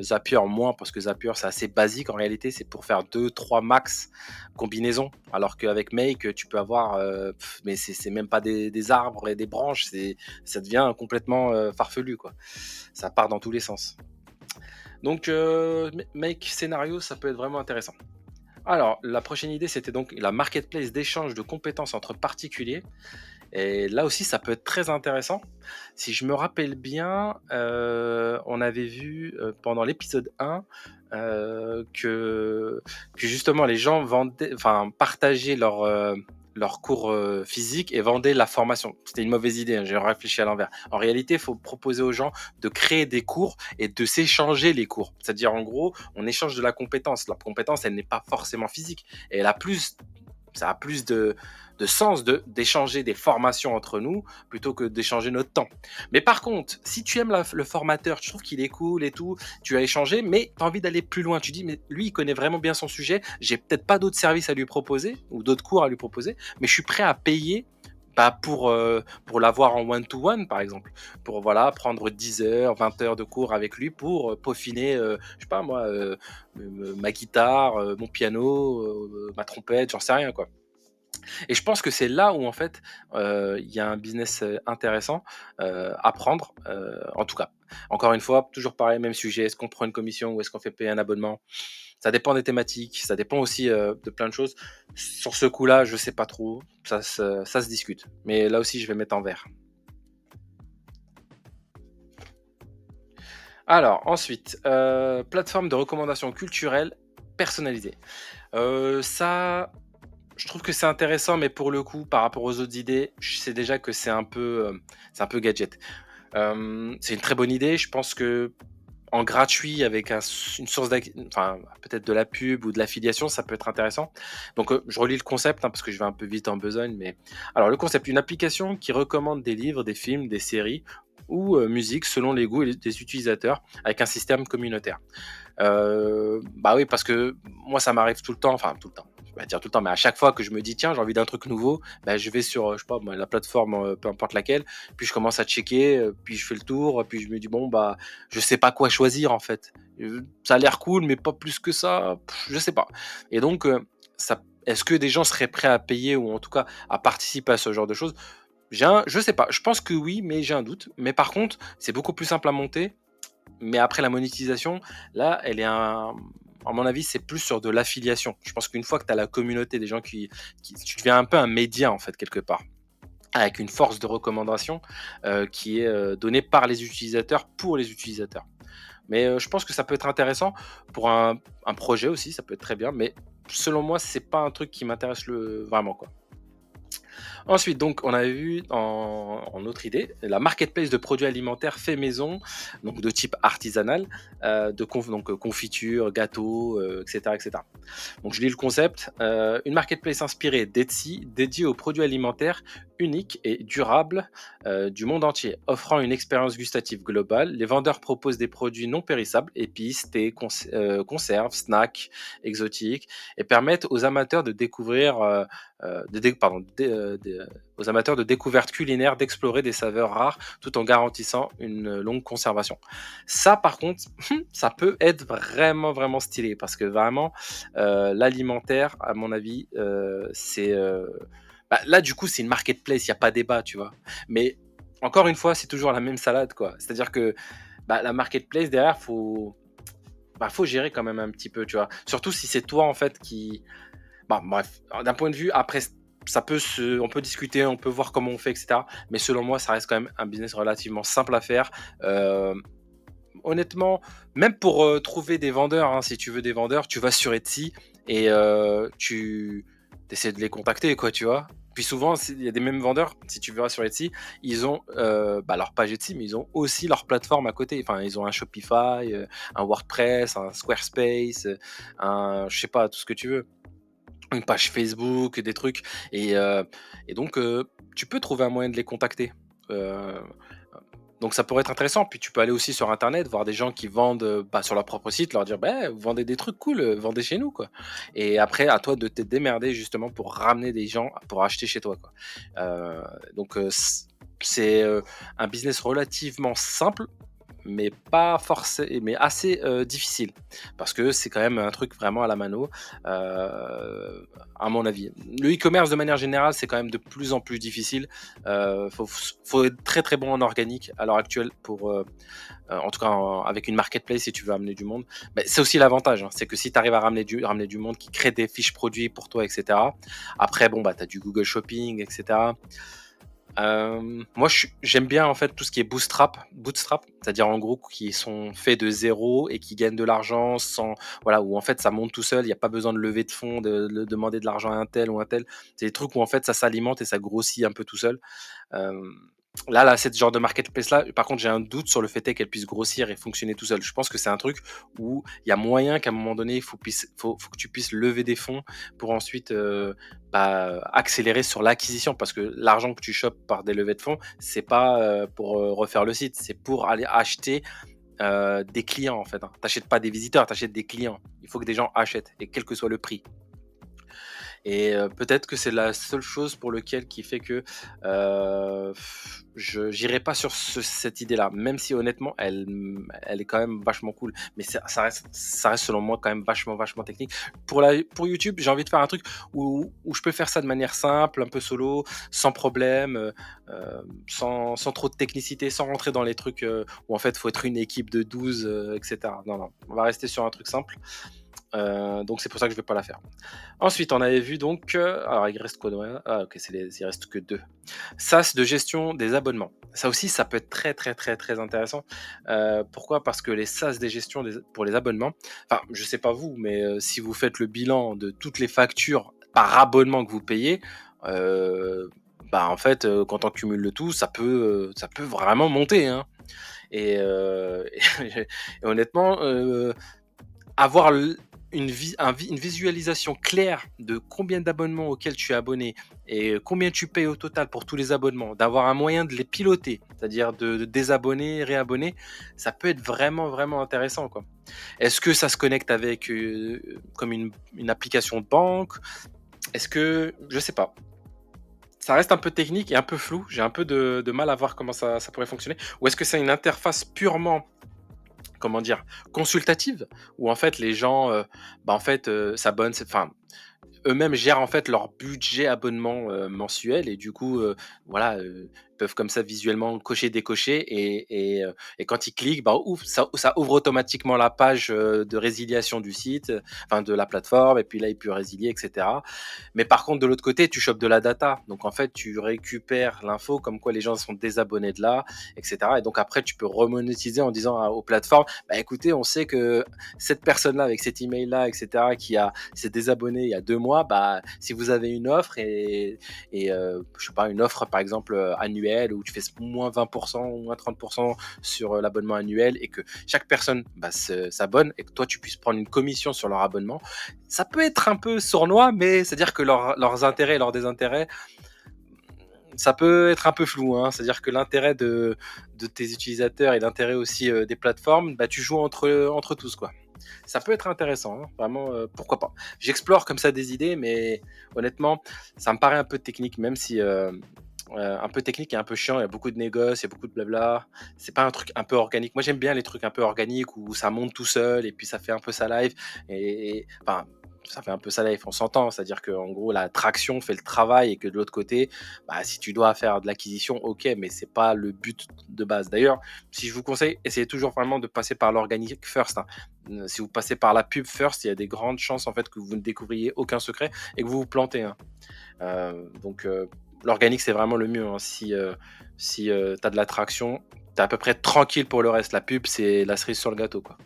Zapier moins parce que Zapier c'est assez basique en réalité, c'est pour faire 2, 3 max combinaisons. Alors qu'avec Make, tu peux avoir, mais c'est même pas des arbres et des branches, ça devient complètement farfelu quoi. Ça part dans tous les sens. Donc Make scénario, ça peut être vraiment intéressant. Alors, la prochaine idée, c'était donc la marketplace d'échange de compétences entre particuliers. Et là aussi, ça peut être très intéressant. Si je me rappelle bien, on avait vu pendant l'épisode 1 que justement les gens partageaient leur cours physique et vendaient la formation. C'était une mauvaise idée, hein, j'ai réfléchi à l'envers. En réalité, il faut proposer aux gens de créer des cours et de s'échanger les cours. C'est-à-dire, en gros, on échange de la compétence. La compétence, elle n'est pas forcément physique. Et ça a plus de sens d'échanger des formations entre nous plutôt que d'échanger notre temps. Mais par contre, si tu aimes le formateur, tu trouves qu'il est cool et tout, tu as échangé, mais tu as envie d'aller plus loin. Tu dis, mais lui, il connaît vraiment bien son sujet, j'ai peut-être pas d'autres services à lui proposer ou d'autres cours à lui proposer, mais je suis prêt à payer pour l'avoir en one-to-one, par exemple. Pour voilà, prendre 10 heures, 20 heures de cours avec lui pour peaufiner, je sais pas moi, ma guitare, mon piano, ma trompette, j'en sais rien, quoi. Et je pense que c'est là où en fait, il y a un business, intéressant, à prendre, en tout cas. Encore une fois, toujours pareil, même sujet, est-ce qu'on prend une commission ou est-ce qu'on fait payer un abonnement? Ça dépend des thématiques, ça dépend aussi, de plein de choses. Sur ce coup-là, je sais pas trop, ça se discute. Mais là aussi, je vais mettre en vert. Alors ensuite, plateforme de recommandation culturelle personnalisée. Ça, je trouve que c'est intéressant, mais pour le coup, par rapport aux autres idées, je sais déjà que c'est un peu gadget. C'est une très bonne idée. Je pense que en gratuit avec une source enfin, peut-être de la pub ou de l'affiliation, ça peut être intéressant. Donc, je relis le concept, hein, parce que je vais un peu vite en besogne, mais alors le concept, une application qui recommande des livres, des films, des séries ou musique selon les goûts des utilisateurs avec un système communautaire. Bah oui, parce que moi, ça m'arrive tout le temps, enfin tout le temps, je vais pas dire tout le temps, mais à chaque fois que je me dis: «Tiens, j'ai envie d'un truc nouveau», bah, je vais sur, je sais pas moi, la plateforme, peu importe laquelle, puis je commence à checker, puis je fais le tour, puis je me dis: «Bon, bah, je sais pas quoi choisir, en fait». Ça a l'air cool, mais pas plus que ça, je sais pas. Et donc, ça est-ce que des gens seraient prêts à payer ou en tout cas à participer à ce genre de choses? Je sais pas, je pense que oui, mais j'ai un doute. Mais par contre, c'est beaucoup plus simple à monter, mais après la monétisation, là, à mon avis, c'est plus sur de l'affiliation. Je pense qu'une fois que tu as la communauté des gens tu deviens un peu un média en fait quelque part, avec une force de recommandation qui est donnée par les utilisateurs pour les utilisateurs. Mais je pense que ça peut être intéressant pour un projet aussi, ça peut être très bien. Mais selon moi, c'est pas un truc qui m'intéresse vraiment quoi. Ensuite, donc, on avait vu en autre idée la marketplace de produits alimentaires faits maison, donc de type artisanal, donc confiture, gâteaux, etc., etc. Donc, je lis le concept. Une marketplace inspirée d'Etsy, dédiée aux produits alimentaires uniques et durables du monde entier, offrant une expérience gustative globale. Les vendeurs proposent des produits non périssables, épices, thé, conserves, snacks exotiques, et permettent aux amateurs de découvrir aux amateurs de découverte culinaire d'explorer des saveurs rares tout en garantissant une longue conservation. Ça, par contre, ça peut être vraiment, vraiment stylé parce que vraiment, l'alimentaire, à mon avis, c'est. Bah, là, du coup, c'est une marketplace, il n'y a pas débat, tu vois. Mais encore une fois, c'est toujours la même salade, quoi. C'est-à-dire que bah, la marketplace derrière, faut gérer quand même un petit peu, tu vois. Surtout si c'est toi en fait qui, bah, bref, d'un point de vue, après, on peut discuter, on peut voir comment on fait, etc. Mais selon moi, ça reste quand même un business relativement simple à faire. Euh, Honnêtement, même pour trouver des vendeurs, hein, si tu veux des vendeurs, tu vas sur Etsy et tu essaies de les contacter, quoi, tu vois. Puis souvent, il y a des mêmes vendeurs, si tu verras sur Etsy, ils ont bah, leur page Etsy, mais ils ont aussi leur plateforme à côté. Enfin, ils ont un Shopify, un WordPress, un Squarespace, je sais pas, tout ce que tu veux, une page Facebook, des trucs. Et donc, tu peux trouver un moyen de les contacter. Euh, donc, ça pourrait être intéressant. Puis, tu peux aller aussi sur Internet, voir des gens qui vendent bah, sur leur propre site, leur dire bah, vous vendez des trucs cool, vendez chez nous, quoi. Et après, à toi de te démerder justement pour ramener des gens pour acheter chez toi, quoi. Euh, donc, c'est un business relativement simple, mais pas forcé, mais assez difficile parce que c'est quand même un truc vraiment à la mano, à mon avis. Le e-commerce de manière générale, c'est quand même de plus en plus difficile. Faut être très très bon en organique à l'heure actuelle pour, en tout cas avec une marketplace si tu veux amener du monde. Mais c'est aussi l'avantage, hein, c'est que si tu arrives à ramener du monde qui crée des fiches produits pour toi, etc. Après, bon, bah, tu as du Google Shopping, etc. Moi, j'aime bien en fait tout ce qui est bootstrap, c'est-à-dire en gros qui sont faits de zéro et qui gagnent de l'argent sans, voilà, où en fait ça monte tout seul, il n'y a pas besoin de lever de fonds, de demander de l'argent à un tel ou un tel. C'est des trucs où en fait ça s'alimente et ça grossit un peu tout seul. Euh, Là, ce genre de marketplace-là, par contre, j'ai un doute sur le fait est qu'elle puisse grossir et fonctionner tout seul. Je pense que c'est un truc où il y a moyen qu'à un moment donné, faut que tu puisses lever des fonds pour ensuite bah, accélérer sur l'acquisition. Parce que l'argent que tu chopes par des levées de fonds, c'est pas pour refaire le site, c'est pour aller acheter des clients en fait. Hein. T'achètes pas des visiteurs, t'achètes des clients. Il faut que des gens achètent, et quel que soit le prix. Et peut-être que c'est la seule chose pour lequel qui fait que je j'irai pas sur cette idée-là, même si honnêtement elle est quand même vachement cool. Mais ça reste selon moi quand même vachement technique. Pour YouTube, j'ai envie de faire un truc où je peux faire ça de manière simple, un peu solo, sans problème, sans trop de technicité, sans rentrer dans les trucs où en fait faut être une équipe de 12, etc. Non, non, on va rester sur un truc simple. Donc c'est pour ça que je vais pas la faire. Ensuite, on avait vu donc, alors il reste quoi Ah ok, il reste que deux. SaaS de gestion des abonnements. Ça aussi, ça peut être très intéressant. Pourquoi? Parce que les SaaS des gestions pour les abonnements, enfin, je sais pas vous, mais si vous faites le bilan de toutes les factures par abonnement que vous payez, bah en fait, quand on cumule le tout, ça peut vraiment monter, hein. Et, et honnêtement, avoir une visualisation claire de combien d'abonnements auxquels tu es abonné et combien tu payes au total pour tous les abonnements, d'avoir un moyen de les piloter, c'est-à-dire de désabonner, réabonner, ça peut être vraiment intéressant, quoi. Est-ce que ça se connecte avec comme une application de banque? Est-ce que je sais pas. Ça reste un peu technique et un peu flou. J'ai un peu de mal à voir comment ça pourrait fonctionner. Ou est-ce que c'est une interface purement, comment dire, consultative, où en fait les gens bah, en fait s'abonnent, enfin eux-mêmes gèrent en fait leur budget abonnement mensuel, et du coup voilà, peuvent comme ça visuellement cocher, décocher, et quand ils cliquent, bah, ça ouvre automatiquement la page de résiliation du site, enfin de la plateforme, et puis là il peut résilier, etc. Mais par contre, de l'autre côté, tu chopes de la data. Donc, en fait, tu récupères l'info comme quoi les gens sont désabonnés de là, etc. Et donc, après, tu peux remonétiser en disant aux plateformes, bah, écoutez, on sait que cette personne-là, avec cet email-là, etc., s'est désabonné il y a 2 mois, bah, si vous avez une offre je sais pas, une offre, par exemple, annuelle, où tu fais moins 20% ou moins 30% sur l'abonnement annuel, et que chaque personne bah, s'abonne, et que toi, tu puisses prendre une commission sur leur abonnement, ça peut être un peu sournois, mais c'est-à-dire que leurs intérêts et leurs désintérêts, ça peut être un peu flou, hein. C'est-à-dire que l'intérêt de tes utilisateurs et l'intérêt aussi des plateformes, bah, tu joues entre tous, quoi. Ça peut être intéressant, hein. Vraiment, pourquoi pas. J'explore comme ça des idées, mais honnêtement, ça me paraît un peu technique, même si un peu technique et un peu chiant. Il y a beaucoup de négoces, il y a beaucoup de blabla. C'est pas un truc un peu organique. Moi, j'aime bien les trucs un peu organiques où ça monte tout seul et puis ça fait un peu sa live. Enfin, ça fait un peu ça life, on s'entend. C'est-à-dire qu'en gros, la traction fait le travail et que de l'autre côté, bah, si tu dois faire de l'acquisition, ok, mais c'est pas le but de base. D'ailleurs, si je vous conseille, essayez toujours vraiment de passer par l'organique first, hein. Si vous passez par la pub first, il y a des grandes chances en fait que vous ne découvriez aucun secret et que vous vous plantez, hein. Donc l'organique c'est vraiment le mieux, hein. Si tu as de l'attraction, tu es à peu près tranquille pour le reste. La pub c'est la cerise sur le gâteau, quoi.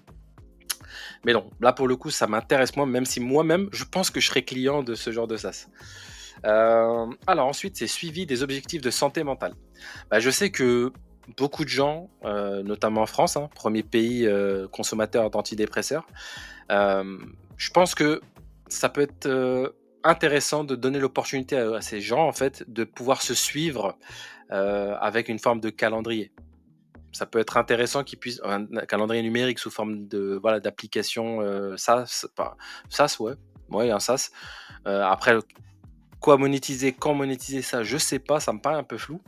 Mais non, là pour le coup ça m'intéresse moi, même si moi-même je pense que je serais client de ce genre de SaaS. Alors ensuite c'est suivi des objectifs de santé mentale. Bah, je sais que beaucoup de gens, notamment en France, hein, premier pays consommateur d'antidépresseurs, je pense que ça peut être intéressant de donner l'opportunité à ces gens en fait de pouvoir se suivre avec une forme de calendrier. Ça peut être intéressant qu'ils puissent un calendrier numérique sous forme de voilà d'application SaaS, pas SaaS ouais un SaaS. Après quoi monétiser, quand monétiser ça, je sais pas, ça me paraît un peu flou,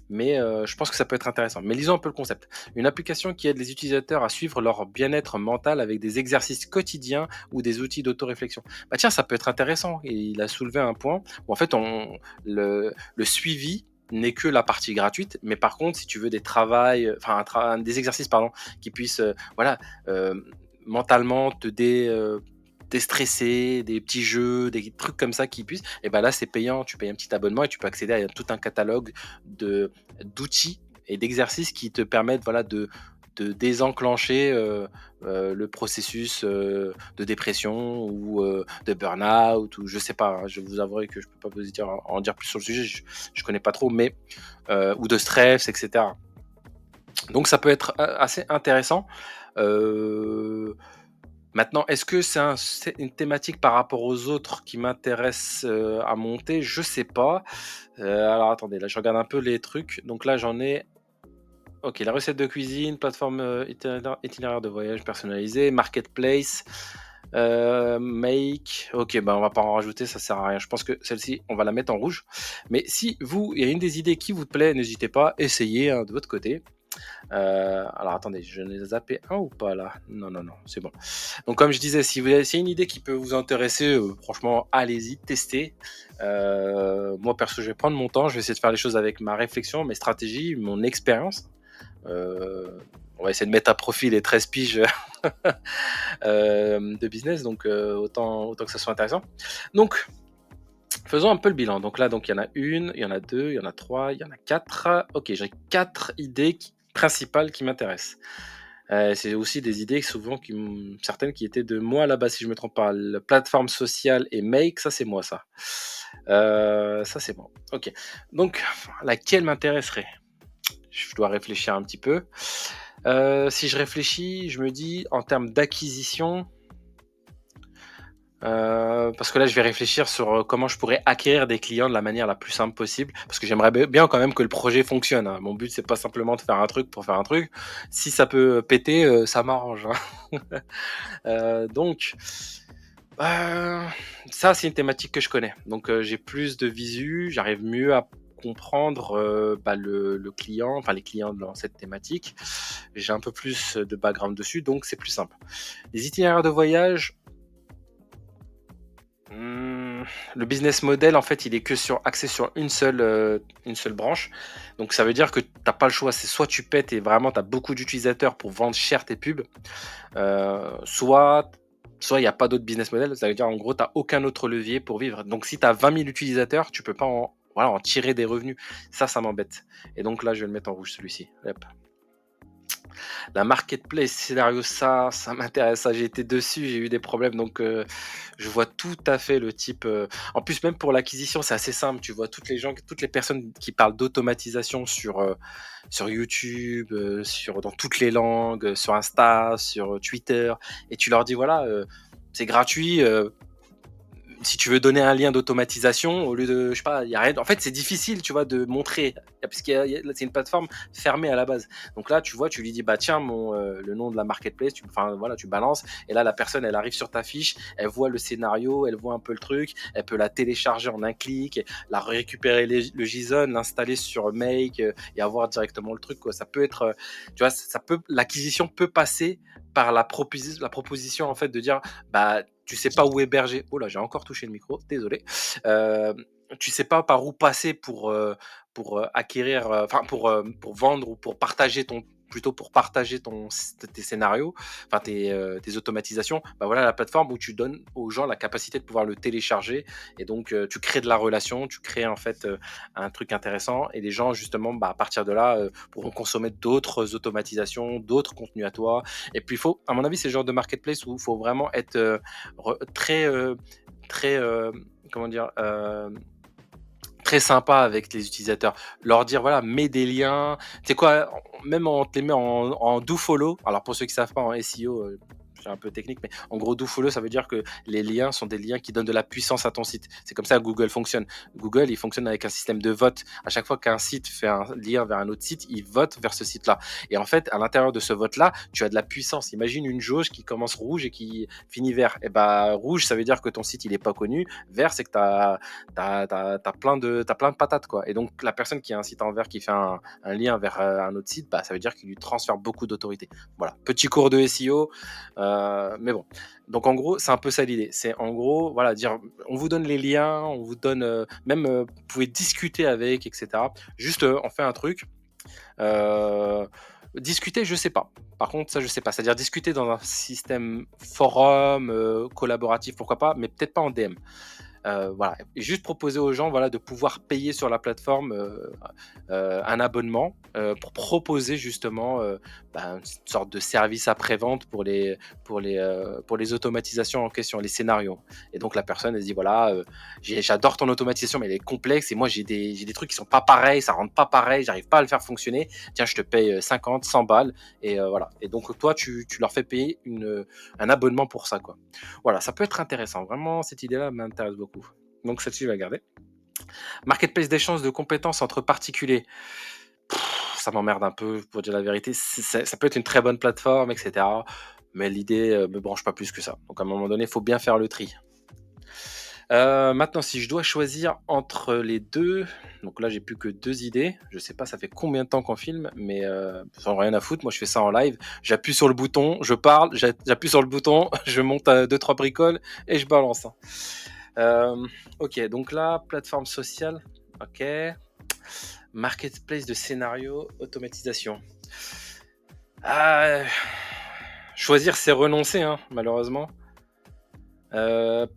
mais je pense que ça peut être intéressant. Mais lisons un peu le concept. Une application qui aide les utilisateurs à suivre leur bien-être mental avec des exercices quotidiens ou des outils d'autoréflexion. Bah tiens, ça peut être intéressant. Et il a soulevé un point où en fait le suivi n'est que la partie gratuite, mais par contre, si tu veux des travails, enfin des exercices pardon, qui puissent voilà euh, mentalement déstresser, des petits jeux, des trucs comme ça qui puissent, et ben là c'est payant, tu payes un petit abonnement et tu peux accéder à tout un catalogue d'outils et d'exercices qui te permettent voilà, de désenclencher le processus de dépression ou de burn-out ou je sais pas, hein, je vous avouerai que je peux pas vous dire, en dire plus sur le sujet, je connais pas trop, mais ou de stress, etc. Donc ça peut être assez intéressant. Euh, Maintenant, est-ce que c'est une thématique par rapport aux autres qui m'intéresse à monter? Je sais pas. Alors attendez, là je regarde un peu les trucs. Donc là j'en ai. Ok, la recette de cuisine, plateforme itinéraire de voyage personnalisé, marketplace, make. Ok, bah on va pas en rajouter, ça sert à rien. Je pense que celle-ci, on va la mettre en rouge. Mais si vous, il y a une des idées qui vous plaît, n'hésitez pas, essayez hein, de votre côté. Alors attendez, je l'ai zappé un ou pas là? Non, non, non, c'est bon. Donc comme je disais, si vous avez une idée qui peut vous intéresser, franchement, allez-y, testez. Moi perso, je vais prendre mon temps, je vais essayer de faire les choses avec ma réflexion, mes stratégies, mon expérience. On va essayer de mettre à profit les 13 piges de business, donc autant que ça soit intéressant. Donc, faisons un peu le bilan. Donc là, donc il y en a une, il y en a deux, il y en a trois, il y en a quatre. Ok, j'ai quatre idées principales qui m'intéressent. C'est aussi des idées souvent certaines qui étaient de moi là-bas, si je me trompe pas. La plateforme sociale et Make, ça c'est moi ça. Ça c'est bon. Ok. Donc, laquelle m'intéresserait? Je dois réfléchir un petit peu. Si je réfléchis, je me dis en termes d'acquisition, parce que là je vais réfléchir sur comment je pourrais acquérir des clients de la manière la plus simple possible, parce que j'aimerais bien quand même que le projet fonctionne, hein. Mon but c'est pas simplement de faire un truc pour faire un truc. Si ça peut péter, ça m'arrange, hein. Donc ça c'est une thématique que je connais. Donc j'ai plus de visu, j'arrive mieux à comprendre le client, enfin les clients dans cette thématique. J'ai un peu plus de background dessus, donc c'est plus simple. Les itinéraires de voyage, le business model, en fait, il est que axé sur une seule branche. Donc, ça veut dire que tu n'as pas le choix. C'est soit tu pètes et vraiment tu as beaucoup d'utilisateurs pour vendre cher tes pubs, soit il n'y a pas d'autre business model. Ça veut dire, en gros, tu n'as aucun autre levier pour vivre. Donc, si tu as 20 000 utilisateurs, tu peux pas en tirer des revenus. Ça m'embête. Et donc, là, je vais le mettre en rouge, celui-ci. Hop. La marketplace scénario, ça m'intéresse, ça j'ai été dessus, j'ai eu des problèmes, donc je vois tout à fait le type. En plus, même pour l'acquisition, c'est assez simple. Tu vois toutes les personnes qui parlent d'automatisation sur YouTube, dans toutes les langues, sur Insta, sur Twitter, et tu leur dis voilà, c'est gratuit. Si tu veux donner un lien d'automatisation, au lieu de, je sais pas, il y a rien. En fait, c'est difficile, tu vois, de montrer, parce que c'est une plateforme fermée à la base. Donc là, tu vois, tu lui dis, bah tiens, le nom de la marketplace, enfin voilà, tu balances, et là, la personne, elle arrive sur ta fiche, elle voit le scénario, elle voit un peu le truc, elle peut la télécharger en un clic, la récupérer le JSON, l'installer sur Make et avoir directement le truc, quoi. Ça peut être, tu vois, l'acquisition peut passer par la proposition en fait de dire, bah, tu sais pas où héberger. Oh là, j'ai encore touché le micro, désolé. Heu, Tu sais pas par où passer pour acquérir, enfin pour vendre ou pour partager ton plutôt pour partager tes scénarios, enfin tes automatisations. Bah, voilà la plateforme où tu donnes aux gens la capacité de pouvoir le télécharger et donc tu crées de la relation, tu crées en fait, un truc intéressant et les gens justement, bah, à partir de là, pourront consommer d'autres automatisations, d'autres contenus à toi et puis il faut à mon avis, c'est le genre de marketplace où il faut vraiment être, très, très, comment dire? Très sympa avec les utilisateurs. Leur dire: «Voilà, mets des liens». Tu sais quoi? Même on te les met en do follow. Alors pour ceux qui savent pas en SEO, c'est un peu technique, mais en gros do follow, ça veut dire que les liens sont des liens qui donnent de la puissance à ton site. C'est comme ça que Google fonctionne. Google, il fonctionne avec un système de vote. À chaque fois qu'un site fait un lien vers un autre site, il vote vers ce site-là et en fait, à l'intérieur de ce vote-là, tu as de la puissance. Imagine une jauge qui commence rouge et qui finit vert et bah, rouge, ça veut dire que ton site, il est pas connu. Vert, c'est que tu as t'as plein de patates quoi. Et donc la personne qui a un site en vert qui fait un lien vers un autre site, bah, ça veut dire qu'il lui transfère beaucoup d'autorité. Voilà, petit cours de SEO, mais bon. Donc en gros, c'est un peu ça l'idée. C'est en gros, voilà, dire, on vous donne les liens, on vous donne même, vous pouvez discuter avec, etc. Juste, on fait un truc. euh, Discuter, je sais pas. Par contre, ça, je sais pas. C'est-à-dire discuter dans un système forum, collaboratif, pourquoi pas, mais peut-être pas en DM. Voilà, et juste proposer aux gens, voilà, de pouvoir payer sur la plateforme, un abonnement, pour proposer justement, bah, une sorte de service après-vente pour les automatisations en question, les scénarios. Et donc la personne, elle se dit: «Voilà, j'adore ton automatisation, mais elle est complexe et moi j'ai des trucs qui sont pas pareils, ça rentre pas pareil, j'arrive pas à le faire fonctionner. Tiens, je te paye, 50, 100 balles» et voilà. Et donc toi, tu leur fais payer un abonnement pour ça, quoi. Voilà, ça peut être intéressant. Vraiment, cette idée-là m'intéresse beaucoup. Donc celle-ci, je vais la garder. Marketplace d'échange de compétences entre particuliers. Ça m'emmerde un peu, pour dire la vérité. Ça peut être une très bonne plateforme, etc. Mais l'idée me branche pas plus que ça. Donc à un moment donné, il faut bien faire le tri. Maintenant, si je dois choisir entre les deux, donc là j'ai plus que deux idées. Je sais pas, ça fait combien de temps qu'on filme, mais j'en ai rien à foutre. Moi, je fais ça en live. J'appuie sur le bouton, je parle, j'appuie sur le bouton, je monte à deux trois bricoles et je balance, hein. Ok, donc là, plateforme sociale. Ok. Marketplace de scénario, automatisation. Ah, choisir, c'est renoncer, hein, malheureusement. Pff,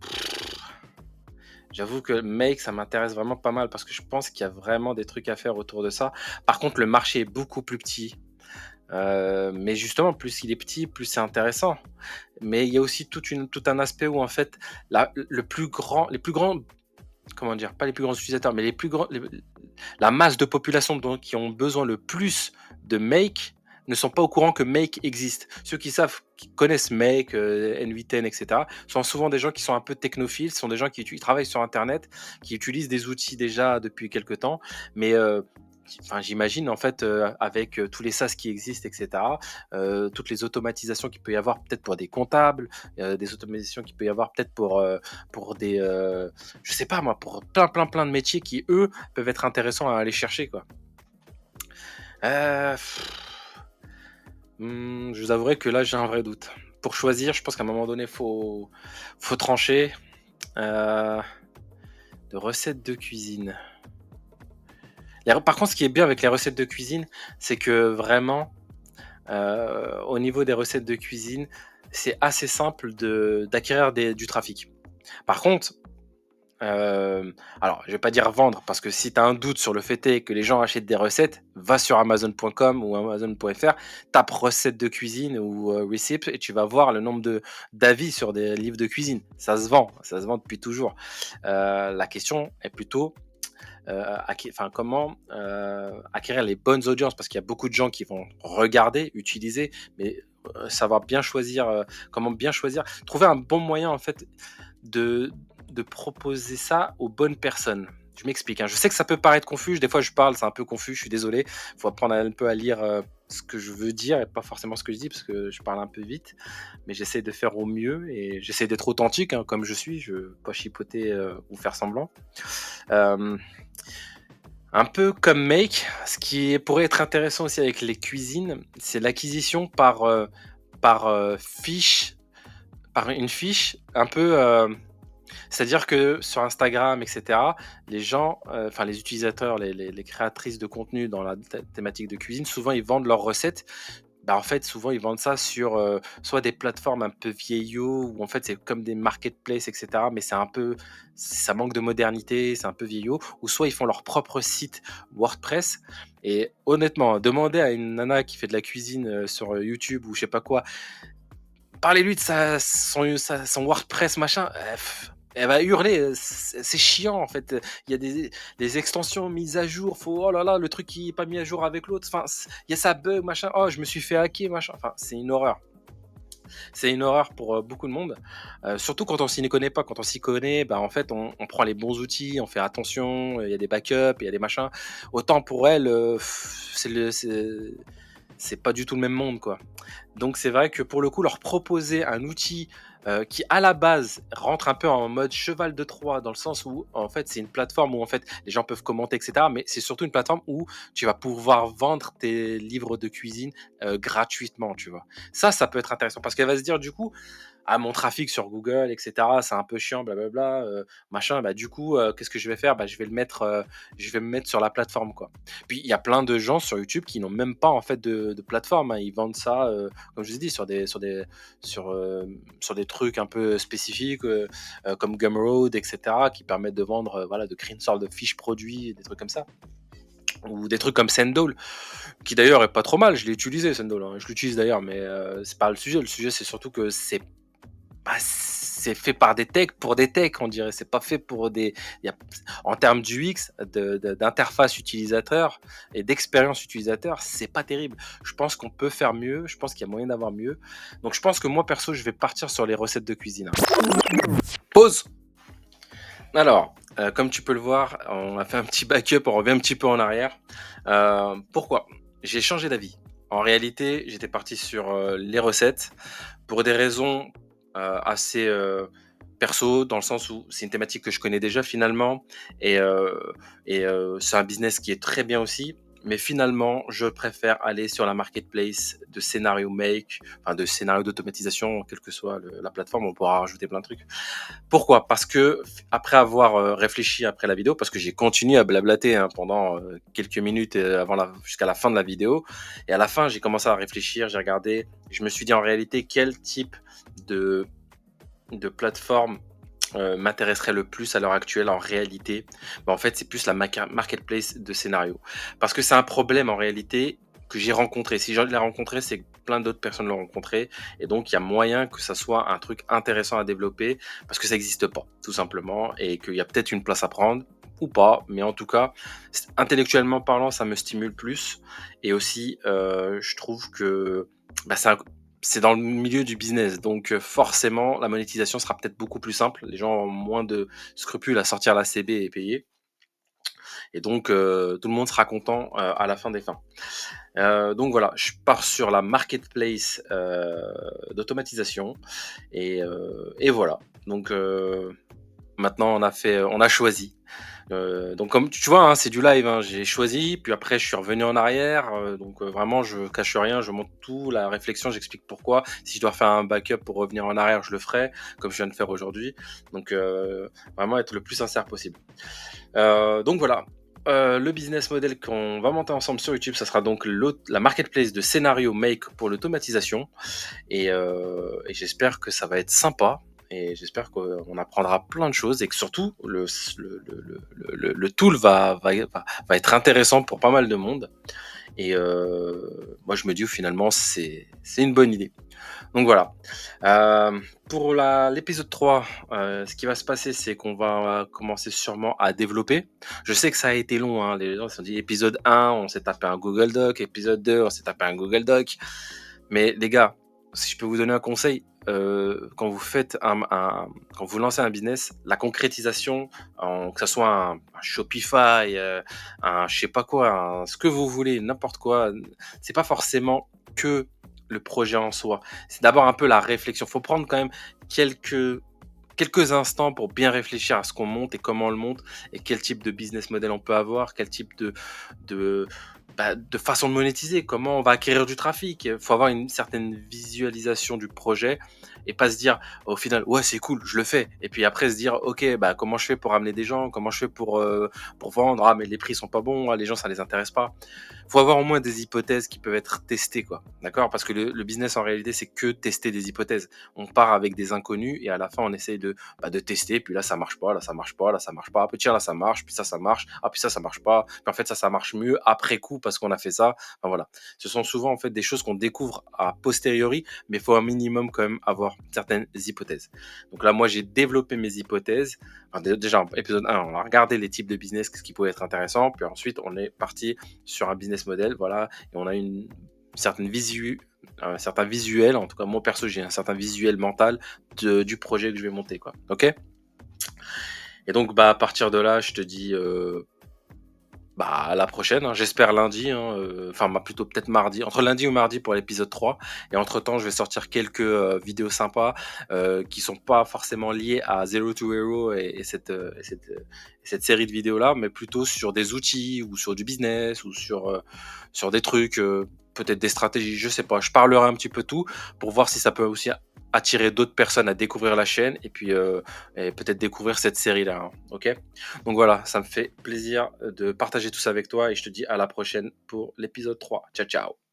J'avoue que Make, ça m'intéresse vraiment pas mal parce que je pense qu'il y a vraiment des trucs à faire autour de ça. Par contre, le marché est beaucoup plus petit. Mais justement, plus il est petit, plus c'est intéressant. Mais il y a aussi tout un aspect où en fait, les plus grands, comment dire, pas les plus grands utilisateurs, mais la masse de population qui ont besoin le plus de Make ne sont pas au courant que Make existe. Ceux qui savent, qui connaissent Make, N8N, etc., sont souvent des gens qui sont un peu technophiles, ce sont des gens qui travaillent sur Internet, qui utilisent des outils déjà depuis quelques temps, mais enfin, j'imagine en fait avec tous les SaaS qui existent, etc., toutes les automatisations qu'il peut y avoir peut-être pour des comptables, des automatisations qu'il peut y avoir peut-être pour des, je sais pas moi, pour plein de métiers qui eux peuvent être intéressants à aller chercher quoi. Euh, je vous avouerai que là j'ai un vrai doute. Pour choisir, je pense qu'à un moment donné faut trancher. Euh, de recettes de cuisine. Par contre, ce qui est bien avec les recettes de cuisine, c'est que vraiment, au niveau des recettes de cuisine, c'est assez simple d'acquérir du trafic. Par contre, alors je vais pas dire vendre, parce que si tu as un doute sur le fait est que les gens achètent des recettes, va sur amazon.com ou amazon.fr, tape recettes de cuisine ou receipts et tu vas voir le nombre d'avis sur des livres de cuisine. Ça se vend depuis toujours. La question est plutôt comment acquérir les bonnes audiences, parce qu'il y a beaucoup de gens qui vont regarder, utiliser, mais savoir bien choisir, comment bien choisir, trouver un bon moyen en fait de, de proposer ça aux bonnes personnes. Je m'explique, hein. Je sais que ça peut paraître confus, des fois je parle, c'est un peu confus, je suis désolé, il faut apprendre un peu à lire ce que je veux dire et pas forcément ce que je dis parce que je parle un peu vite, mais j'essaie de faire au mieux et j'essaie d'être authentique, hein, comme je suis, je veux pas chipoter ou faire semblant. Euh, un peu comme Make, ce qui pourrait être intéressant aussi avec les cuisines, c'est l'acquisition par par une fiche un peu. C'est-à-dire que sur Instagram, etc., les gens, enfin les utilisateurs, les créatrices de contenu dans la thématique de cuisine, souvent ils vendent leurs recettes. Bah, en fait, souvent, ils vendent ça sur, soit des plateformes un peu vieillots ou en fait, c'est comme des marketplaces et cetera, mais ça manque de modernité, c'est un peu vieillot ou soit ils font leur propre site WordPress et honnêtement, demander à une nana qui fait de la cuisine, sur, YouTube ou je sais pas quoi, parlez-lui de son WordPress machin, elle va hurler, c'est chiant en fait, il y a des extensions mises à jour, oh là là, le truc qui est pas mis à jour avec l'autre, enfin, il y a ça bug machin, oh je me suis fait hacker machin, enfin c'est une horreur. C'est une horreur pour, beaucoup de monde, surtout quand on s'y connaît pas. Quand on s'y connaît, bah, en fait, on prend les bons outils, on fait attention, il y a des backups, il y a des machins. Autant pour elle, c'est pas du tout le même monde, quoi. Donc c'est vrai que pour le coup, leur proposer un outil, qui à la base rentre un peu en mode cheval de Troie, dans le sens où en fait c'est une plateforme où en fait les gens peuvent commenter et cetera, mais c'est surtout une plateforme où tu vas pouvoir vendre tes livres de cuisine, gratuitement, tu vois? Ça peut être intéressant parce qu'elle va se dire du coup: «Ah mon trafic sur Google et cetera, c'est un peu chiant blablabla, machin, bah du coup, qu'est-ce que je vais faire? Bah je vais me mettre sur la plateforme, quoi». Puis il y a plein de gens sur YouTube qui n'ont même pas en fait de plateforme, hein. Ils vendent ça, comme je vous ai dit sur des trucs un peu spécifiques, comme Gumroad et cetera, qui permettent de vendre, voilà, de créer une sorte de fiche produit, des trucs comme ça. Ou des trucs comme Sendol, qui d'ailleurs est pas trop mal. Je l'ai utilisé Sendol, hein. Je l'utilise d'ailleurs, mais c'est pas le sujet. Le sujet, c'est surtout que c'est fait par des techs pour des techs, on dirait. C'est pas fait pour des. Il y a, en termes d'UX, d'interface utilisateur et d'expérience utilisateur, c'est pas terrible. Je pense qu'on peut faire mieux. Je pense qu'il y a moyen d'avoir mieux. Donc, je pense que moi, perso, je vais partir sur les recettes de cuisine, hein. Pause. Alors, comme tu peux le voir, on a fait un petit backup, on revient un petit peu en arrière. Pourquoi? J'ai changé d'avis. En réalité, j'étais parti sur, les recettes pour des raisons, assez, perso, dans le sens où c'est une thématique que je connais déjà finalement et c'est un business qui est très bien aussi. Mais finalement, je préfère aller sur la marketplace de scénario make, enfin de scénario d'automatisation, quelle que soit la plateforme, on pourra rajouter plein de trucs. Pourquoi? Parce que après avoir, réfléchi après la vidéo, parce que j'ai continué à blablater, hein, pendant, quelques minutes, jusqu'à la fin de la vidéo et à la fin, j'ai commencé à réfléchir, j'ai regardé, je me suis dit: «En réalité, quel type de plateforme, m'intéresserait le plus à l'heure actuelle en réalité?» Bah, en fait, c'est plus la marketplace de scénarios. Parce que c'est un problème en réalité que j'ai rencontré. Si je l'ai rencontré, c'est que plein d'autres personnes l'ont rencontré et donc il y a moyen que ça soit un truc intéressant à développer parce que ça n'existe pas, tout simplement et qu'il y a peut-être une place à prendre ou pas, mais en tout cas, intellectuellement parlant, ça me stimule plus et aussi, je trouve que, bah, c'est dans le milieu du business, donc forcément, la monétisation sera peut-être beaucoup plus simple. Les gens ont moins de scrupules à sortir la CB et payer et donc tout le monde sera content, à la fin des fins. Donc voilà, je pars sur la marketplace, d'automatisation et voilà. Donc maintenant on a choisi. Donc comme tu vois, hein, c'est du live, hein, j'ai choisi, puis après je suis revenu en arrière, donc vraiment je cache rien, je montre tout, la réflexion, j'explique pourquoi. Si je dois faire un backup pour revenir en arrière, je le ferai, comme je viens de faire aujourd'hui. Donc vraiment être le plus sincère possible. Donc voilà, le business model qu'on va monter ensemble sur YouTube, ça sera donc la marketplace de scénario make pour l'automatisation et j'espère que ça va être sympa et j'espère qu'on apprendra plein de choses et que surtout le tool va être intéressant pour pas mal de monde et moi je me dis finalement c'est une bonne idée. Donc voilà. Pour l'épisode 3, ce qui va se passer, c'est qu'on va commencer sûrement à développer. Je sais que ça a été long, hein, les gens se sont dit épisode 1, on s'est tapé un Google Doc, épisode 2, on s'est tapé un Google Doc. Mais les gars, si je peux vous donner un conseil, quand vous faites quand vous lancez un business, la concrétisation, que ce soit un Shopify, un je sais pas quoi, ce que vous voulez, n'importe quoi, c'est pas forcément que le projet en soi. C'est d'abord un peu la réflexion. Faut prendre quand même quelques instants pour bien réfléchir à ce qu'on monte et comment on le monte et quel type de business model on peut avoir, quel type de de façon de monétiser, comment on va acquérir du trafic. Il faut avoir une certaine visualisation du projet et pas se dire au final, ouais, c'est cool, je le fais. Et puis après se dire, ok, comment je fais pour amener des gens, comment je fais pour vendre, ah, mais les prix sont pas bons, ah, les gens, ça les intéresse pas. Faut avoir au moins des hypothèses qui peuvent être testées, quoi. D'accord? Parce que le business, en réalité, c'est que tester des hypothèses. On part avec des inconnus et à la fin, on essaye de tester. Puis là, ça marche pas, là, ça marche pas, là, ça marche pas. Puis tiens, là, ça marche, puis ça marche. Ah, puis ça marche pas. Puis en fait, ça marche mieux après coup parce qu'on a fait ça. Enfin, voilà. Ce sont souvent, en fait, des choses qu'on découvre a posteriori, mais il faut un minimum quand même avoir certaines hypothèses. Donc là, moi, j'ai développé mes hypothèses. Enfin, déjà, en épisode 1, on a regardé les types de business, ce qui pouvait être intéressant. Puis ensuite, on est parti sur un business model, voilà, et on a une certaine un certain visuel, en tout cas moi perso j'ai un certain visuel mental du projet que je vais monter, quoi. Ok. Et donc à partir de là, je te dis à la prochaine, hein. J'espère lundi, hein, enfin plutôt peut-être mardi, entre lundi ou mardi pour l'épisode 3. Et entre temps, je vais sortir quelques vidéos sympas qui sont pas forcément liées à Zero to Hero et cette série de vidéos là, mais plutôt sur des outils ou sur du business ou sur des trucs, peut-être des stratégies, je sais pas. Je parlerai un petit peu tout pour voir si ça peut aussi attirer d'autres personnes à découvrir la chaîne et puis et peut-être découvrir cette série là, hein. Ok. Donc voilà, ça me fait plaisir de partager tout ça avec toi et je te dis à la prochaine pour l'épisode 3. Ciao, ciao.